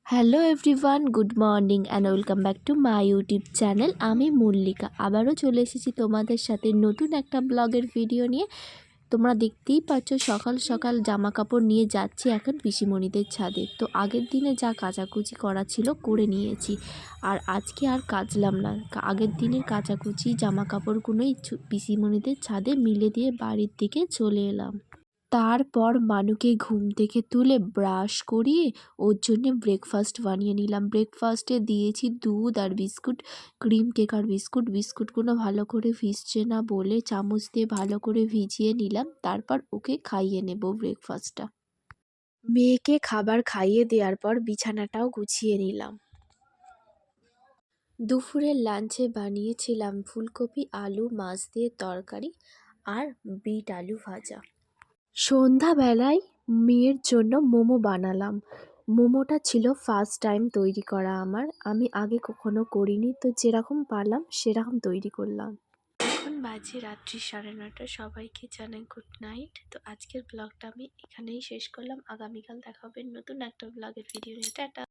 Hello everyone, good morning and welcome back to my YouTube channel. আমি মল্লিকা আবারও চলে এসেছি তোমাদের সাথে নতুন একটা ব্লগের ভিডিও নিয়ে। তোমরা দেখতেই পাচ্ছ সকাল সকাল জামা কাপড় নিয়ে যাচ্ছি এখন পিসিমণিদের ছাদে। তো আগের দিনে যা কাচাকুচি করা ছিল করে নিয়েছি, আর আজকে আর কাচলাম না। আগের দিনের কাচাকুচি জামা কাপড়গুলোই পিসিমণিদের ছাদে মিলে দিয়ে বাড়ির দিকে চলে এলাম। তারপর মানুকে ঘুম থেকে তুলে ব্রাশ করিয়ে ওর জন্যে ব্রেকফাস্ট বানিয়ে নিলাম। ব্রেকফাস্টে দিয়েছি দুধ আর বিস্কুট, ক্রিম কেক আর বিস্কুট। বিস্কুটগুলো ভালো করে ভিজছে না বলে চামচ দিয়ে ভালো করে ভিজিয়ে নিলাম, তারপর ওকে খাইয়ে নেব ব্রেকফাস্টটা। মেয়েকে খাবার খাইয়ে দেওয়ার পর বিছানাটাও গুছিয়ে নিলাম। দুপুরের লাঞ্চে বানিয়েছিলাম ফুলকপি আলু মাছ দিয়ে তরকারি আর বিট আলু ভাজা। সন্ধ্যাবেলায় মেয়ের জন্য মোমো বানালাম। মোমোটা ছিল ফার্স্ট টাইম তৈরি করা আমার। আমি আগে কখনো করিনি, তো যেরকম পারলাম সেরকম তৈরি করলাম। এখন বাজে রাত্রি 9:30। সবাইকে জানাই গুড নাইট। তো আজকের ব্লগটা আমি এখানেই শেষ করলাম। আগামীকাল দেখা হবে নতুন একটা ব্লগের ভিডিও নিয়ে। টাটা।